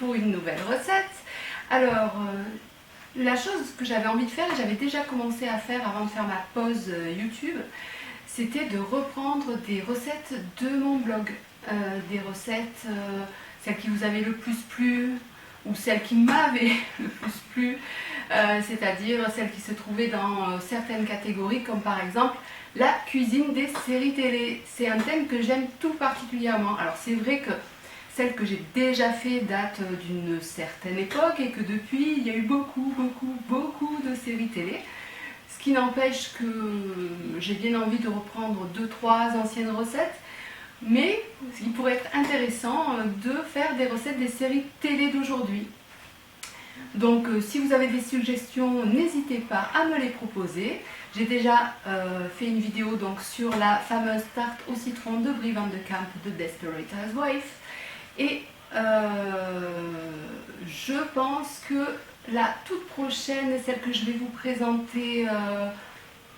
pour une nouvelle recette. Alors, la chose que j'avais envie de faire, et j'avais déjà commencé à faire avant de faire ma pause YouTube, c'était de reprendre des recettes de mon blog. Des recettes, celles qui vous avaient le plus plu, ou celles qui m'avaient le plus plu, c'est-à-dire celles qui se trouvaient dans certaines catégories, comme par exemple la cuisine des séries télé. C'est un thème que j'aime tout particulièrement. Alors c'est vrai que celle que j'ai déjà fait date d'une certaine époque et que depuis il y a eu beaucoup de séries télé. Ce qui n'empêche que j'ai bien envie de reprendre 2-3 anciennes recettes, mais il pourrait être intéressant de faire des recettes des séries télé d'aujourd'hui. Donc si vous avez des suggestions, n'hésitez pas à me les proposer. J'ai déjà fait une vidéo donc, sur la fameuse tarte au citron de Brie Van de Camp de Desperate Housewives. Et je pense que la toute prochaine, celle que je vais vous présenter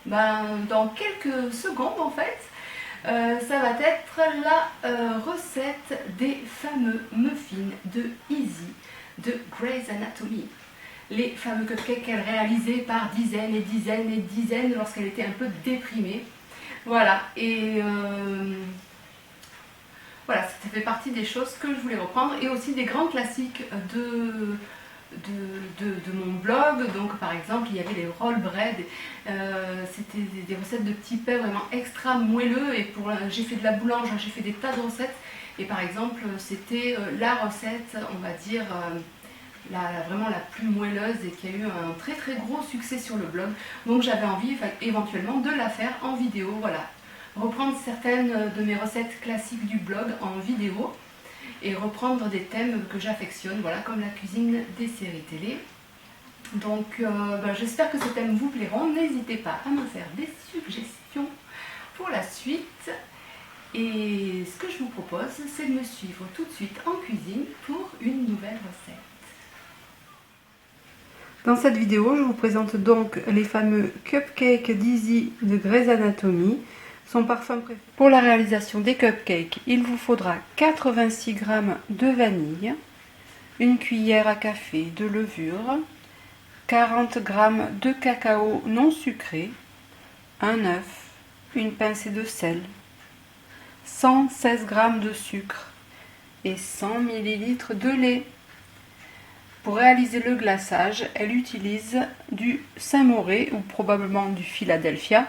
dans quelques secondes en fait, ça va être la recette des fameux muffins de Izzy de Grey's Anatomy. Les fameux cupcakes qu'elle réalisait par dizaines et dizaines lorsqu'elle était un peu déprimée. Voilà, et voilà, ça fait partie des choses que je voulais reprendre et aussi des grands classiques de mon blog. Donc par exemple il y avait les roll bread, c'était des recettes de petits pains vraiment extra moelleux, et j'ai fait de la boulange, j'ai fait des tas de recettes, et par exemple c'était la recette, on va dire vraiment la plus moelleuse et qui a eu un très gros succès sur le blog. Donc j'avais envie éventuellement de la faire en vidéo, voilà, reprendre certaines de mes recettes classiques du blog en vidéo et reprendre des thèmes que j'affectionne, voilà, comme la cuisine des séries télé. Donc j'espère que ces thèmes vous plairont. N'hésitez pas à me faire des suggestions pour la suite. Et ce que je vous propose, c'est de me suivre tout de suite en cuisine pour une nouvelle recette. Dans cette vidéo, je vous présente donc les fameux cupcakes d'Izzy de Grey's Anatomy. Son parfum préféré. Pour la réalisation des cupcakes, il vous faudra 86 g de vanille, une cuillère à café de levure, 40 g de cacao non sucré, un œuf, une pincée de sel, 116 g de sucre et 100 ml de lait. Pour réaliser le glaçage, elle utilise du Saint-Mauré ou probablement du Philadelphia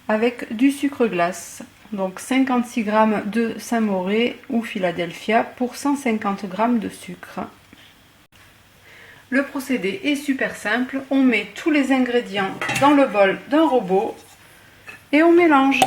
avec du sucre glace. Donc 56 g de Saint-Mauré ou Philadelphia pour 150 g de sucre. Le procédé est super simple, on met tous les ingrédients dans le bol d'un robot et on mélange.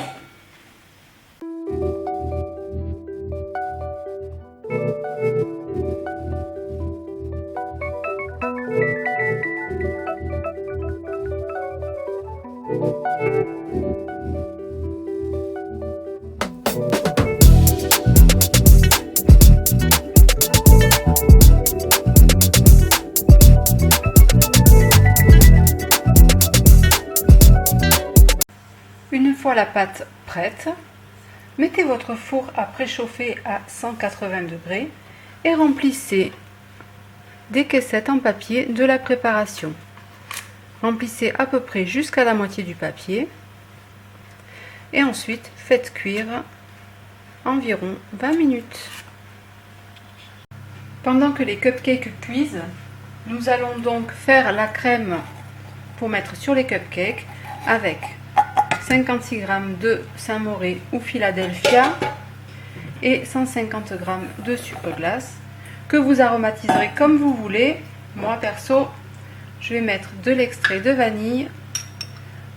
Une fois la pâte prête, mettez votre four à préchauffer à 180 degrés et remplissez des caissettes en papier de la préparation. Remplissez à peu près jusqu'à la moitié du papier et ensuite faites cuire environ 20 minutes. Pendant que les cupcakes cuisent, nous allons donc faire la crème pour mettre sur les cupcakes avec 56 g de Saint-Mauré ou Philadelphia et 150 g de sucre glace que vous aromatiserez comme vous voulez. Moi perso, je vais mettre de l'extrait de vanille.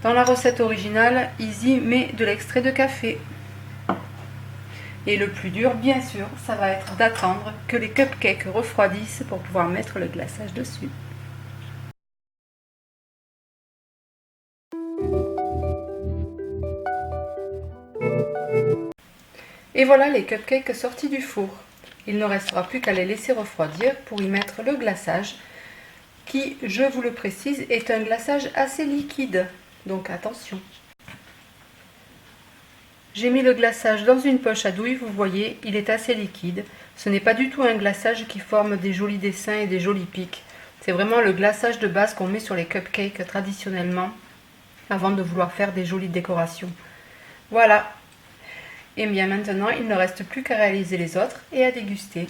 Dans la recette originale, Izzy met de l'extrait de café. Et le plus dur, bien sûr, ça va être d'attendre que les cupcakes refroidissent pour pouvoir mettre le glaçage dessus. Et voilà les cupcakes sortis du four. Il ne restera plus qu'à les laisser refroidir pour y mettre le glaçage qui, je vous le précise, est un glaçage assez liquide. Donc attention. J'ai mis le glaçage dans une poche à douille, vous voyez, il est assez liquide. Ce n'est pas du tout un glaçage qui forme des jolis dessins et des jolis pics. C'est vraiment le glaçage de base qu'on met sur les cupcakes traditionnellement avant de vouloir faire des jolies décorations. Voilà. Et bien maintenant, il ne reste plus qu'à réaliser les autres et à déguster.